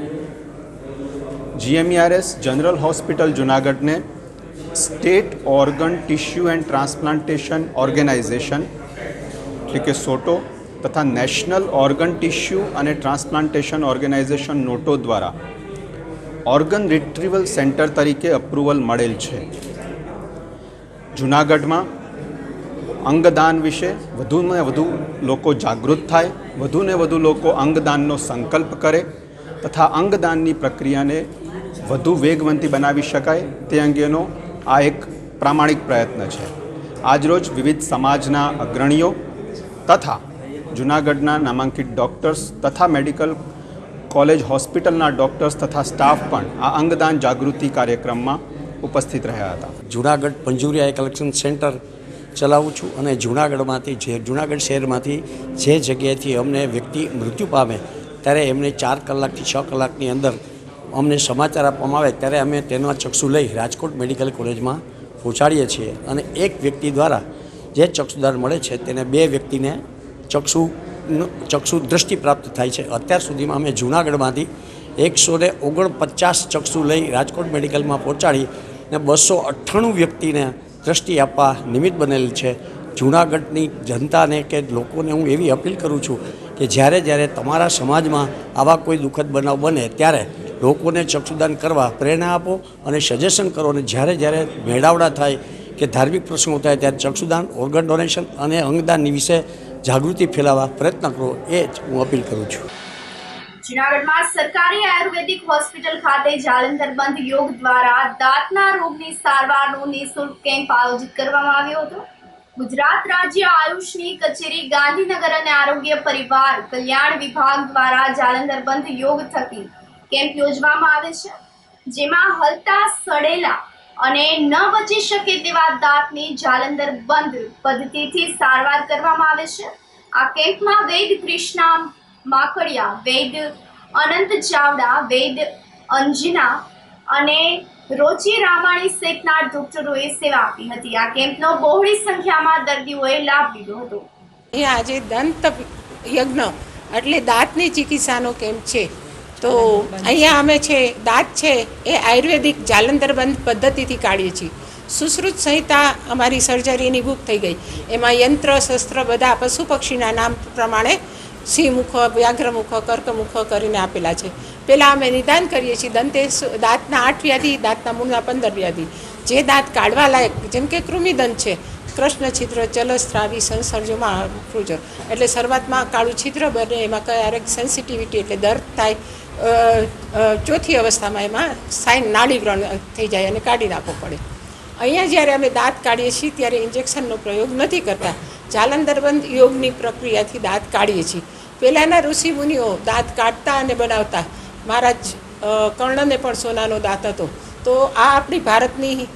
GMERS જનરલ હોસ્પિટલ જુનાગઢને state organ tissue and transplantation organisation એટલે કે સોટો તથા નેશનલ ઓર્ગન ટિશ્યુ અને ટ્રાન્સપ્લાન્ટેશન ઓર્ગેનાઇઝેશન નોટો દ્વારા ઓર્ગન રિટ્રીવલ સેન્ટર તરીકે અપ્રુવલ મળેલ છે. જૂનાગઢમાં અંગદાન વિશે વધુને વધુ લોકો જાગૃત થાય, વધુને વધુ લોકો અંગદાનનો સંકલ્પ કરે તથા અંગદાનની પ્રક્રિયાને વધુ વેગવંતી બનાવી શકાય તે અંગેનો આ એક પ્રામાણિક પ્રયત્ન છે. આજરોજ વિવિધ સમાજના અગ્રણીઓ તથા જૂનાગઢના નામાંકિત ડૉક્ટર્સ તથા મેડિકલ કોલેજ હોસ્પિટલના ડૉક્ટર્સ તથા સ્ટાફ પણ આ અંગદાન જાગૃતિ કાર્યક્રમમાં ઉપસ્થિત રહ્યા હતા. જૂનાગઢ પંજુરી આઈ કલેક્શન સેન્ટર ચલાવું છું અને જૂનાગઢ શહેરમાંથી જે જગ્યાએથી અમને વ્યક્તિ મૃત્યુ પામે ત્યારે એમને 4 કલાકથી 6 કલાકની અંદર અમને સમાચાર આપવામાં આવે ત્યારે અમે તેનો ચક્ષુ લઈ રાજકોટ મેડિકલ કોલેજમાં પહોંચાડીએ છીએ અને એક વ્યક્તિ દ્વારા જે ચક્ષુદાન મળે છે તેને 2 વ્યક્તિને ચક્ષુ દૃષ્ટિ પ્રાપ્ત થાય છે. અત્યાર સુધીમાં અમે જૂનાગઢમાંથી 149 ચક્ષુ લઈ રાજકોટ મેડિકલમાં પહોંચાડી અને 298 વ્યક્તિને દૃષ્ટિ આપવા નિમિત્ત બનેલ છે. જૂનાગઢની જનતાને કે લોકોને હું એવી અપીલ કરું છું કે જ્યારે તમારા સમાજમાં આવા કોઈ દુઃખદ બનાવ બને ત્યારે લોકોને ચક્ષુદાન કરવા પ્રેરણા આપો અને સજેશન કરો અને જ્યારે મેળાવડા થાય કે ધાર્મિક પ્રસંગો થાય ત્યારે ચક્ષુદાન, ઓર્ગન ડોનેશન અને અંગદાનની વિશે જાગૃતિ ફેલાવવા પ્રયત્ન કરો એ જ હું અપીલ કરું છું. જૂનાગઢમાં સરકારી આયુર્વેદિક હોસ્પિટલ ખાતે જાલંધર બંધ યોગ દ્વારા દાંતના રોગની સારવારનો નિઃશુલ્ક કેમ્પ આયોજિત કરવામાં આવ્યો હતો. ગુજરાત રાજ્ય આયુષની કચેરી ગાંધીનગર અને આરોગ્ય પરિવાર કલ્યાણ વિભાગ દ્વારા જાલંધર બંધ યોગ થકી કેમ્પ યોજવામાં આવે છે, જેમાં હલતા, સડેલા અને ન બચી શકે તેવા દાંતની જાલંધર બંધ પદ્ધતિથી સારવાર કરવામાં આવે છે. આ કેમ્પમાં વૈદ કૃષ્ણા માકડિયા, વૈદ અનંત ચાવડા, વૈદ અંજના અને રોચી રામાણી સહિતના ડોક્ટરોએ સેવા આપી હતી. આ કેમ્પનો બહોળી સંખ્યામાં દર્દીઓએ લાભ લીધો હતો. આજે દંત યજ્ઞ એટલે દાંતની ચિકિત્સાનો કેમ્પ છે. તો અહીંયા અમે દાંત છે એ આયુર્વેદિક જાલંધર બંધ પદ્ધતિથી કાઢીએ છીએ. સુશ્રુત સંહિતા અમારી સર્જરીની બુક થઈ ગઈ. એમાં યંત્ર શસ્ત્ર બધા પશુ પક્ષીના નામ પ્રમાણે સિંહમુખ, વ્યાઘ્રમુખ, કર્કમુખ કરીને આપેલા છે. પહેલાં અમે નિદાન કરીએ છીએ દાંતના 8 વ્યાધિ, દાંતના મૂળના 15 વ્યાધિ. જે દાંત કાઢવા લાયક જેમ કે કૃમિદંત છે, કૃષ્ણ છિદ્ર, ચલસ્ત્રાવી, સંસર્જમાં ફ્રુજર એટલે શરૂઆતમાં કાળું છિદ્ર બને, એમાં ક્યારેક સેન્સિટિવિટી એટલે દર્દ થાય. ચોથી અવસ્થામાં એમાં સાઈન નાડી વ્રણ થઈ જાય અને કાઢી નાખવો પડે. અહીંયા જ્યારે અમે દાંત કાઢીએ છીએ ત્યારે ઇન્જેક્શનનો પ્રયોગ નથી કરતા, જાલંધરબંધ યોગની પ્રક્રિયાથી દાંત કાઢીએ છીએ. પહેલાંના ઋષિમુનિઓ દાંત કાઢતા અને બનાવતા. મહારાજ કર્ણને પણ સોનાનો દાંત હતો. તો આ આપણી ભારતની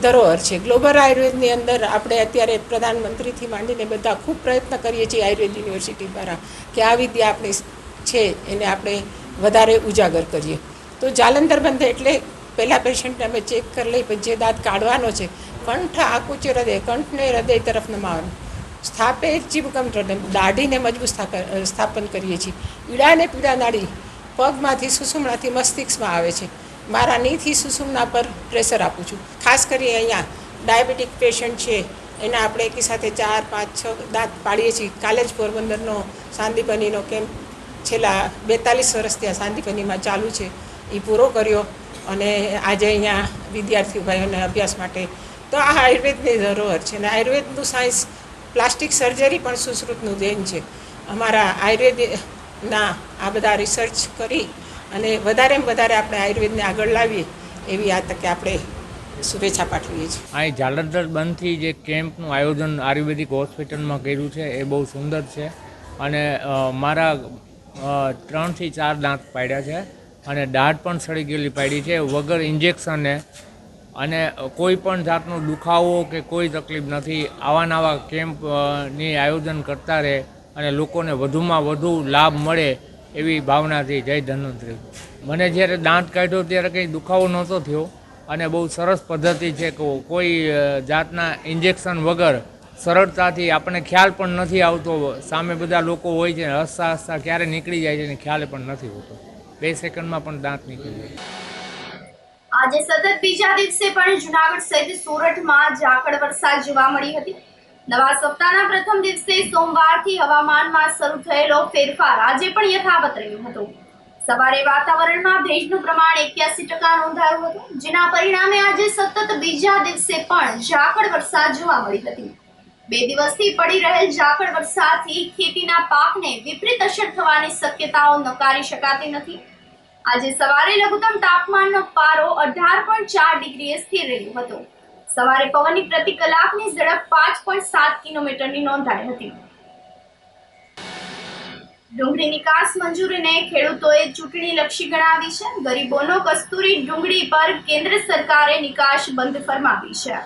ધરોહર છે. ગ્લોબલ આયુર્વેદની અંદર આપણે અત્યારે પ્રધાનમંત્રીથી માંડીને બધા ખૂબ પ્રયત્ન કરીએ છીએ આયુર્વેદ યુનિવર્સિટી દ્વારા કે આ વિદ્યા આપણી છે એને આપણે વધારે ઉજાગર કરીએ. તો જાલંધરબંધ એટલે પહેલાં પેશન્ટને અમે ચેક કરી લઈ, પછી જે દાંત કાઢવાનો છે, કંઠ આકુચે હૃદય, કંઠને હૃદય તરફ નમાવાનું, સ્થાપે ચીબકમ હૃદય, દાઢીને મજબૂત સ્થાપન કરીએ છીએ. ઈડાને પીડા નાડી પગમાંથી સુષુમ્નાથી મસ્તિષ્કમાં આવે છે. મારા નીથી સુષુમ્ના પર પ્રેશર આપું છું. ખાસ કરી અહીંયા ડાયાબિટીક પેશન્ટ છે એના આપણે એકી સાથે 4, 5, 6 દાંત પાડીએ છીએ. કાલે જ પોરબંદરનો સાંદીપનીનો કેમ્પ છેલ્લા 42 વર્ષ ત્યાં સાંદીપનીમાં ચાલુ છે, એ પૂરો કર્યો અને આજે અહીંયા વિદ્યાર્થી ભાઈઓને અભ્યાસ માટે. તો આ આયુર્વેદની ધરોહર છે અને આયુર્વેદનું સાયન્સ પ્લાસ્ટિક સર્જરી પણ સુશ્રુતનું દેન છે. અમારા આયુર્વેદના આ બધા રિસર્ચ કરી અને વધારેમાં વધારે આપણે આયુર્વેદને આગળ લાવીએ એવી આ તકે આપણે શુભેચ્છા પાઠવીએ છીએ. અહીં જાલંધર બંધથી જે કેમ્પનું આયોજન આયુર્વેદિક હોસ્પિટલમાં કર્યું છે એ બહુ સુંદર છે અને મારા 3 થી 4 દાંત પાડ્યા છે અને દાઢ પણ સડી ગયેલી પાડી છે વગર ઇન્જેક્શને, અને કોઈ પણ જાતનો દુખાવો કે કોઈ તકલીફ નથી. આવા નવા કેમ્પની આયોજન કરતા રહે અને લોકોને વધુમાં વધુ લાભ મળે એવી ભાવનાથી. જય ધન્વંતરી. મને જ્યારે દાંત કાઢ્યો ત્યારે કંઈ દુખાવો નહોતો થયો અને બહુ સરસ પદ્ધતિ છે કે કોઈ જાતના ઇન્જેક્શન વગર સરળતાથી આપણને ખ્યાલ પણ નથી આવતો. સામે બધા લોકો હોય છે, હસતા હસતા ક્યારે નીકળી જાય છે અને ખ્યાલ પણ નથી હોતો. 2 સેકન્ડમાં પણ દાંત નીકળી જાય. આજે સતત બીજા દિવસે પણ જૂનાગઢ સહિત સુરતમાં ઝાકળ વરસાદ જોવા મળી હતી. નવા સપ્તાહના પ્રથમ દિવસે સોમવારથી હવામાનમાં શરૂ થયેલો ફેરફાર આજે પણ યથાવત રહ્યો હતો. સવારે વાતાવરણમાં ભેજનું પ્રમાણ 81% નોંધાયું હતું, જેના પરિણામે આજે સતત બીજા દિવસે પણ ઝાકળ વરસાદ જોવા મળી હતી. 2 દિવસથી પડી રહેલ ઝાકળ વરસાદથી ખેતીના પાકને વિપરીત અસર થવાની શક્યતાઓ નકારી શકાતી નથી. આજે સવારે લઘુત્તમ તાપમાનનો પારો 18.4 ડિગ્રીએ સ્થિર રહ્યો હતો. સવારે પવનની પ્રતિ કલાકની ઝડપ 5.7 કિલોમીટરની નોંધાઈ હતી. ડુંગળી નિકાસ મંજૂરીને ખેડૂતોએ ચૂંટણીલક્ષી ગણાવી છે. ગરીબોનો કસ્તુરી ડુંગળી પર કેન્દ્ર સરકારે નિકાસ બંધ ફરમાવી છે,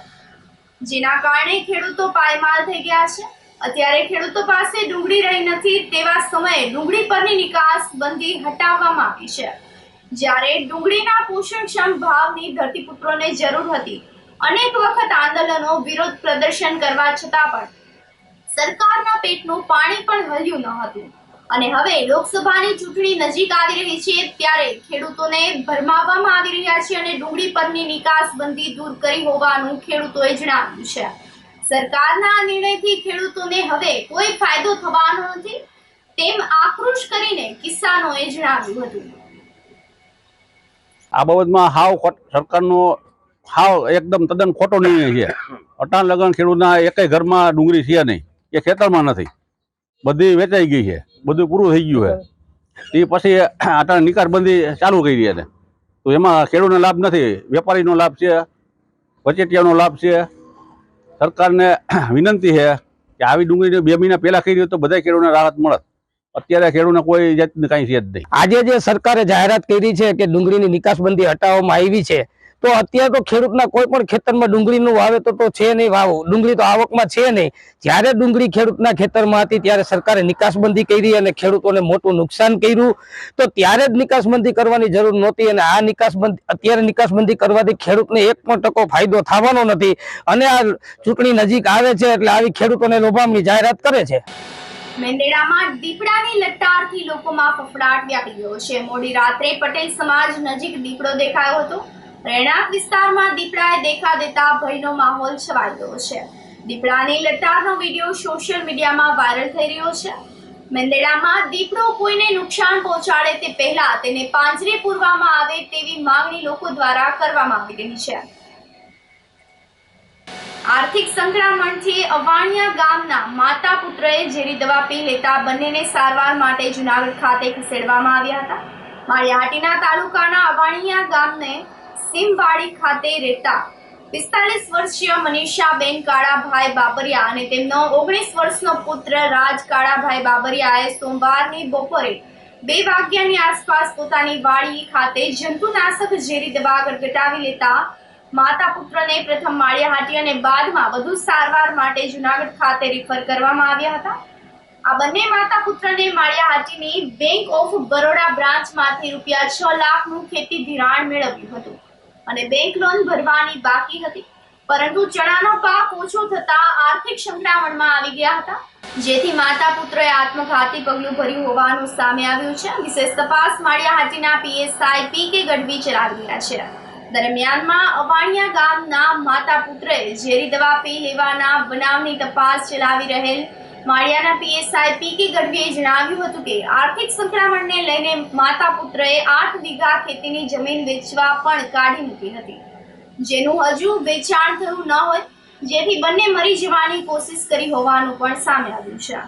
જેના કારણે ખેડૂતો પાયમાલ થઈ ગયા છે. અત્યારે ખેડૂતો પાસે ડુંગળી રહી નથી તેવા સમયે ડુંગળી પરની નિકાસ બંધી હટાવવામાં આવી છે. જ્યારે ડુંગળીના પોષણક્ષમ ભાવની ધરતીપુત્રોને જરૂર હતી. અનેક વખત આંદોલનો, વિરોધ પ્રદર્શન કરવા છતાં પણ સરકારના પેટનું પાણી પણ હલ્યું ન હતું. અને હવે લોકસભાની ચૂંટણી નજીક આવી રહી છે ત્યારે ખેડૂતોને ભરમાવવામાં આવી રહ્યા છે અને ડુંગળી પરની નિકાસ બંધી દૂર કરી હોવાનું ખેડૂતોએ જણાવ્યું છે. સરકારના આ નિર્ણયથી ખેડૂતોને હવે કોઈ ફાયદો થવાનો નથી તેમ આક્રોશ કરીને કિસાનોએ જણાવ્યું હતું. આ બાબતમાં સરકારનો એકદમ તદ્દન ખોટો નિર્ણય છે. અટાણ લગન ખેડૂતના એકેય ઘરમાં ડુંગળી છે નહીં, એ ખેતરમાં નથી, બધી વેચાઈ ગઈ છે, બધું પૂરું થઈ ગયું છે. એ પછી અટાણ નિકાસબંધી ચાલુ કરી છે તો એમાં ખેડૂતનો લાભ નથી, વેપારીનો લાભ છે, વચેટિયાનો લાભ છે. સરકારને વિનંતી છે કે આવી ડુંગળી 2 મહિના પહેલા કરી તો બધા ખેડૂતોને રાહત મળત. અત્યારે ખેડૂતને કોઈ જાતની કાંઈ છે જ નહીં. આજે જે સરકારે જાહેરાત કરી છે કે ડુંગળીની નિકાસબંધી હટાવવામાં આવી છે, તો અત્યારે તો ખેડૂતના કોઈ પણ ખેતરમાં ડુંગળીનું વાવેતર તો છે નહીં, ડુંગળી તો આવકમાં છે નહીં. જ્યારે ડુંગળી ખેડૂતના ખેતરમાં હતી ત્યારે સરકારે નિકાસબંધી કરી અને ખેડૂતોને મોટું નુકસાન કર્યું. તો ત્યારે જ નિકાસબંધી કરવાની જરૂર નહોતી અને આ અત્યારે નિકાસબંધી કરવાથી ખેડૂતને 1% ફાયદો થવાનો નથી. અને આ ચૂંટણી નજીક આવે છે એટલે આવી ખેડૂતોને લોભામણી જાહેરાત કરે છે. મેંદેડામાં દીપડાની લટારથી લોકોમાં ફફડાટ વ્યાપી ગયો છે. મોડી રાત્રે પટેલ સમાજ નજીક દીપડો દેખાયો હતો. રહેણાંક વિસ્તારમાં દીપડાએ દેખા દેતા ભયનો માહોલ છવાઈ ગયો છે. દીપડાની લટારનો વિડીયો સોશિયલ મીડિયામાં વાયરલ થઈ રહ્યો છે. મેંદેડામાં દીપડો કોઈને નુકસાન પહોંચાડે તે પહેલા તેને પાંજરે પૂરવામાં આવે તેવી માંગણી લોકો દ્વારા કરવામાં આવી રહી છે. આર્થિક સંકળામણથી અવાણિયા ગામના માતા પુત્રએ ઝેરી દવા પી લેતા બંનેને સારવાર માટે જૂનાગઢ ખાતે ખસેડવામાં આવ્યા હતા. માળિયાહાટીના તાલુકાના અવાણિયા ગામને સીમવાડી ખાતે રહેતા 45 વર્ષીય મનીષાબેન કાળાભાઈ બાબરિયા અને તેમનો 19 વર્ષનો પુત્ર રાજ કાળાભાઈ બાબરિયાએ સોમવારની બપોરે 2 વાગ્યાની આસપાસ પોતાની વાડી ખાતે જંતુનાશક ઝેરી દવા ગટગટાવી લેતા માતા પુત્રને પ્રથમ માળિયા હાટી અને બાદમાં વધુ સારવાર માટે જૂનાગઢ ખાતે રિફર કરવામાં આવ્યા હતા. આ બંને માતા પુત્રને માળિયા હાટીની બેંક ઓફ બરોડા બ્રાન્ચમાંથી ₹6 લાખનું ખેતી ધિરાણ મેળવ્યું હતું અને બેંક લોન ભરવાની બાકી હતી, પરંતુ ચણાનો પાક ઓછો થતા આર્થિક સંકળામણમાં આવી ગયા હતા, જેથી માતા પુત્રએ આત્મઘાતી પગલું ભર્યું હોવાનું સામે આવ્યું છે. વિશેષ તપાસ માળિયા હાટીના PSI PK ગઢવી ચલાવી રહ્યા છે. દરમિયાનમાં અવાણિયા ગામના માતા પુત્રએ ઝેરી દવા પી લેવાના બનાવની તપાસ ચલાવી રહેલ માળિયાના PSI PK ગઢવીએ જણાવ્યું હતું કે આર્થિક સંકળામણને લઈને માતા પુત્રએ 8 વીઘા ખેતીની જમીન વેચવા પણ કાઢી મૂકી હતી, જેનું હજુ વેચાણ થયું ન હોય, જેથી બંને મરી જવાની કોશિશ કરી હોવાનું પણ સામે આવ્યું છે.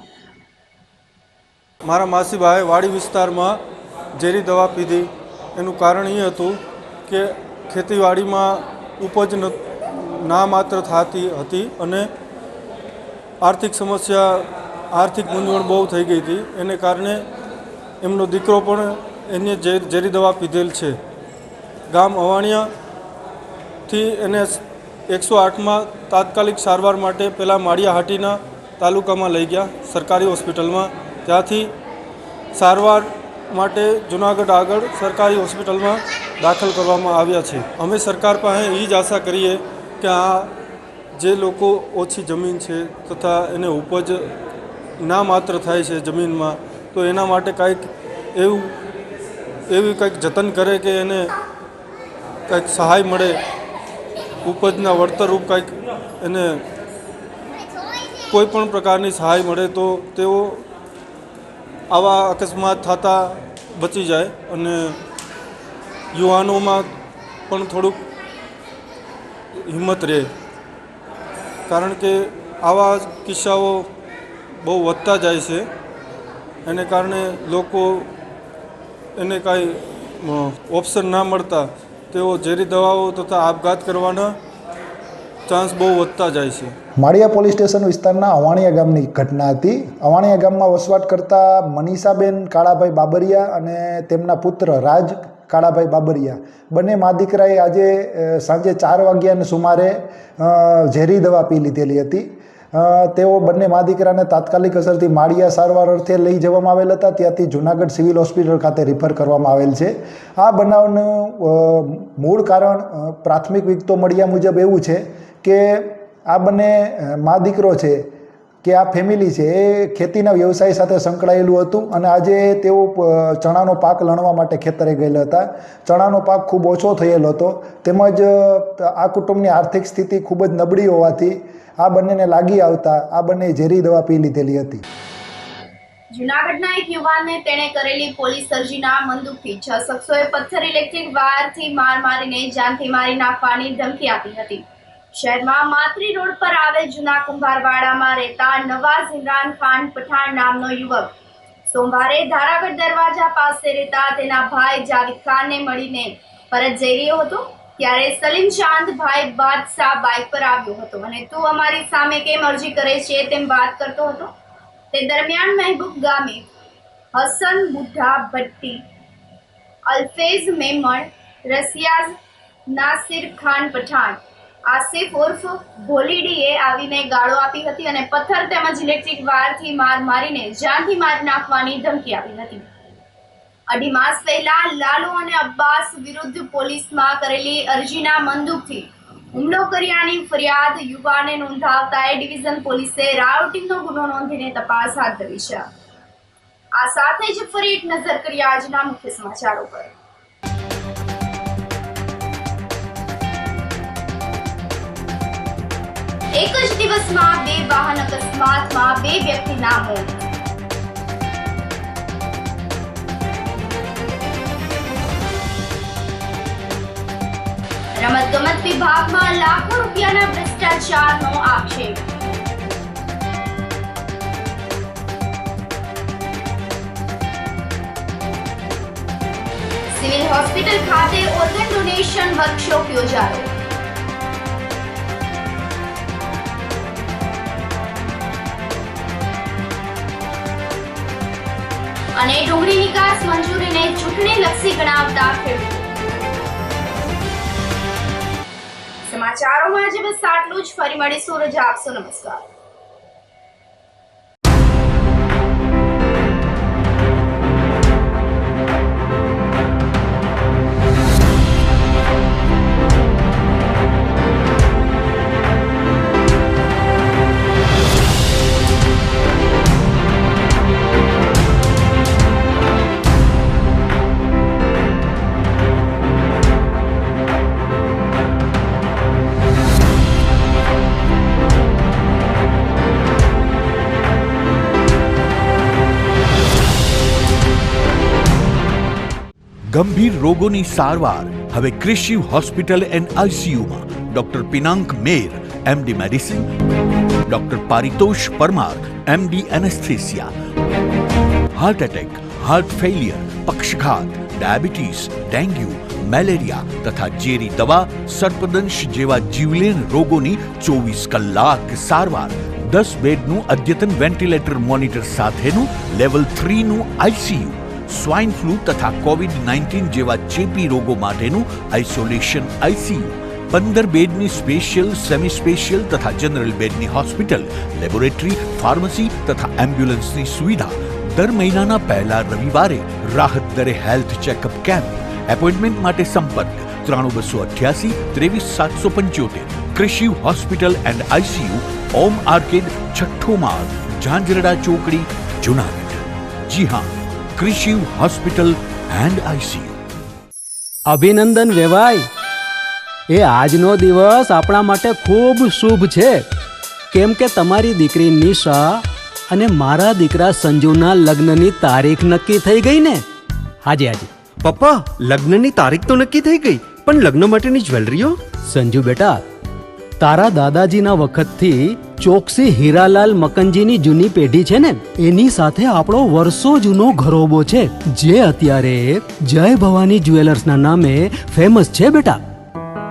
મારા માસીભાઈ વાડી વિસ્તારમાં ઝેરી દવા પીધી. એનું કારણ એ હતું કે ખેતીવાડીમાં ઉપજ ના માત્ર થતી હતી અને આર્થિક સમસ્યા, આર્થિક મૂંઝવણ બહુ થઈ ગઈ હતી. એને કારણે એમનો દીકરો પણ એને ઝેરી દવા પીધેલ છે. ગામ અવાણિયાથી એને 108માં તાત્કાલિક સારવાર માટે પહેલાં માળિયા હાટીના તાલુકામાં લઈ ગયા સરકારી હોસ્પિટલમાં. ત્યાંથી સારવાર માટે જૂનાગઢ આગળ સરકારી હોસ્પિટલમાં દાખલ કરવામાં આવ્યા છે. અમે સરકાર પાસે એ જ આશા કરીએ કે આ જે લોકો ઓછી જમીન છે તથા એને ઉપજ ના માત્ર થાય છે જમીનમાં, તો એના માટે કંઈક એવી કંઈક જતન કરે કે એને કંઈક સહાય મળે, ઉપજના વળતરરૂપ કંઈક એને કોઈ પણ પ્રકારની સહાય મળે તો તેઓ આવા અકસ્માત થતાં બચી જાય અને યુવાનોમાં પણ થોડુંક હિંમત રહે, કારણ કે આવા કિસ્સાઓ બહુ વધતા જાય છે. એને કારણે લોકો એને કાંઈ ઓપ્શન ના મળતા તેઓ ઝેરી દવાઓ તથા આપઘાત કરવાના ચાન્સ બહુ વધતા જાય છે. માળિયા પોલીસ સ્ટેશન વિસ્તારના અવાણિયા ગામની ઘટના હતી. અવાણિયા ગામમાં વસવાટ કરતા મનીષાબેન કાળાભાઈ બાબરિયા અને તેમના પુત્ર રાજ કાળાભાઈ બાબરિયા બંને મા દીકરાએ આજે સાંજે 4 વાગ્યાના સુમારે ઝેરી દવા પી લીધેલી હતી. તેઓ બંને મા દીકરાને તાત્કાલિક અસરથી માળિયા સારવાર અર્થે લઈ જવામાં આવેલ હતા. ત્યાંથી જૂનાગઢ સિવિલ હોસ્પિટલ ખાતે રિફર કરવામાં આવેલ છે. આ બનાવનું મૂળ કારણ પ્રાથમિક વિગતો મળ્યા મુજબ એવું છે કે આ બંને મા દીકરો છે કે આ ફેમિલી છે એ ખેતીના વ્યવસાય સાથે સંકળાયેલું હતું અને આજે તેઓ ચણાનો પાક લણવા માટે ખેતરે ગયેલા હતા. ચણાનો પાક ખૂબ ઓછો થયેલો હતો, તેમજ આ કુટુંબની આર્થિક સ્થિતિ ખૂબ જ નબળી હોવાથી આ બંનેને લાગી આવતા આ બંને ઝેરી દવા પી લીધેલી હતી. જૂનાગઢના એક યુવાનને તેણે કરેલી પોલીસ અરજીના મંદુકથી 6 શખ્સોએ પથ્થર ઇલેક્ટ્રિક વાયરથી માર મારીને જાનથી મારી નાખવાની ધમકી આપી હતી. શહેરમાં માતરી રોડ પર આવેલ જૂના કુંભારવાડામાં રહેતા નવાઝ ઇમરાન ખાન પઠાણ નામનો યુવક સોમવારે ધારાગઢ દરવાજા પાસે રહેતા તેના ભાઈ જાવેદ ખાનને મળીને પરત જઈ રહ્યો હતો, ત્યારે સલીમ ચાંદભાઈ બાદશાહ બાઇક પર આવ્યો હતો અને તું અમારી સામે કેમ અરજી કરે છે તેમ વાત કરતો હતો. તે દરમિયાન મહેબૂબ ગામે હસન બુઢા ભટ્ટી, અલ્ફેઝ મેમણ, રસિયાઝ નાસિર ખાન પઠાણ, આસિફ ઉર્ફ ભોલીડીએ આવીને ગાળો આપી હતી અને પથ્થર તેમજ ઇલેક્ટ્રિક વાયરથી માર મારીને જાનથી મારી નાખવાની ધમકી આપી હતી. 2.5 માસ પહેલા લાલુ અને અબ્બાસ વિરુદ્ધ પોલીસમાં કરેલી અરજીના મંદુકથી હુમલો કર્યાની ફરિયાદ યુવાને નોંધાવતા એ ડિવિઝન પોલીસે રાયોટિંગનો ગુનો નોંધીને તપાસ હાથ ધરી છે. આ સાથે જ ફરી એક નજર કરીએ આજના મુખ્ય સમાચારો પર. એક જ દિવસમાં 2 વાહન અકસ્માતમાં 2 વ્યક્તિના મોત. રમતગમત વિભાગમાં લાખો રૂપિયાના ભ્રષ્ટાચારનો આક્ષેપ. સિવિલ હોસ્પિટલ ખાતે ઓર્ગન ડોનેશન વર્કશોપ યોજાયો. અને ડુંગળી નિકાસ મંજૂરીને ચૂંટણીલક્ષી ગણાવતા ખેડૂતો. સમાચારોમાં આજે બસ આટલું જ. ફરી મળીશું. રજા આપશો. નમસ્કાર. ગંભીર રોગોની સારવાર હવે કૃષિ હોસ્પિટલ એન્ડ આઈસીયુમાં doctor Pinank Mer, MD medicine, doctor Paritosh Parmar, MD anaesthesia, heart attack, heart failure, પક્ષઘાત, ડાયાબિટીસ, ડેન્ગ્યુ, મેલેરિયા તથા ઝેરી દવા, સર્પદંશ જેવા જીવલેણ રોગોની 24 કલાક સારવાર. 10 બેડનું અદ્યતન વેન્ટિલેટર મોનિટર સાથેનું લેવલ 3નું આઈસીયુ, સ્વાઇન ફ્લૂ તથા કોવિડ-19 જેવા ચેપી રોગો માટેનું આઇસોલેશન આઈસીયુ, 15 બેડની સ્પેશિયલ, સેમી સ્પેશિયલ તથા જનરલ બેડની હોસ્પિટલ, લેબોરેટરી, ફાર્મસી તથા એમ્બ્યુલન્સની સુવિધા. દર મહિનાના પહેલા રવિવારે રાહત દરે હેલ્થ ચેકઅપ કેમ્પ. એપોઇન્ટમેન્ટ માટે સંપર્ક 9288 23775. કૃષિ hospital and ICU, Om arcade, છઠ્ઠો માળ, ઝાંઝરડા ચોકડી, જુનાગઢ. જી હા, કૃષિ હોસ્પિટલ એન્ડ આઈસીયુ. અભિનંદન વેવાઈ. એ આજનો દિવસ આપણા માટે ખૂબ શુભ છે, કેમ કે તમારી દીકરી નિશા અને મારા દીકરા સંજુના લગ્નની તારીખ નક્કી થઈ ગઈ ને. હાજી હાજી. પપ્પા, લગ્નની તારીખ તો નક્કી થઈ ગઈ, પણ લગ્ન માટેની જ્વેલરીઓ? સંજુ બેટા, તારા દાદાજીના વખતથી ચોકસી હીરાલાલ મકનજીની જૂની પેઢી છે ને, એની સાથે આપણો વર્ષો જૂનો ઘરોબો છે, જે અત્યારે જય ભવાની જ્વેલર્સના નામે ફેમસ છે બેટા.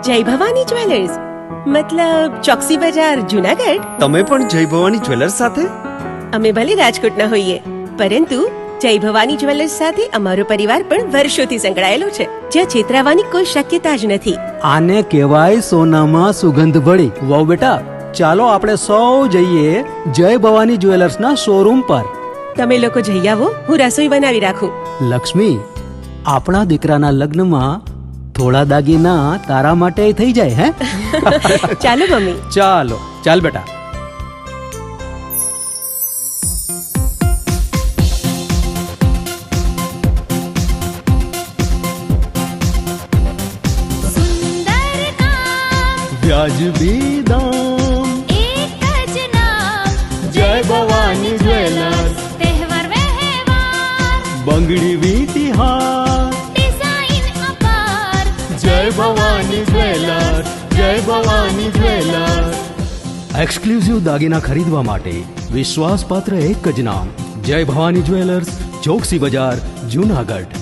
જય ભવાની જ્વેલર્સ મતલબ ચોકસી બજાર, જુનાગઢ? તમે પણ જય ભવાની જ્વેલર્સ સાથે? અમે ભલે રાજકોટના હોઈએ, પરંતુ જય ભવાની જ્વેલર્સ સાથે અમારો પરિવાર પણ વર્ષોથી સંકળાયેલો છે, જ્યાં છેતરાવાની કોઈ શક્યતા જ નથી. આને કહેવાય સોનામાં સુગંધ ભળી. વાવ બેટા, ચાલો આપણે સૌ જઈએ જય ભવાની જ્વેલર્સના શોરૂમ પર. તમે લોકો જઈ આવો, હું રસોઈ બનાવી રાખું. લક્ષ્મી, આપણા દીકરાના લગ્નમાં થોડા દાગીના તારા માટે થઈ જાય. હે ચાલો મમ્મી. ચાલો ચાલ બેટા. વ્યાજબી દામ, એક જ નામ, જય ભવાની જ્વેલર્સ. તહેવાર વ્યવહાર, બંગડી વીટી હાર, ડિઝાઇન અપાર, જય ભવાની જ્વેલર્સ, જય ભવાની જ્વેલર્સ. એક્સક્લુઝિવ દાગીના ખરીદવા માટે વિશ્વાસપાત્ર એક જ નામ, જય ભવાની જ્વેલર્સ, ચોકસી બજાર, જુનાગઢ.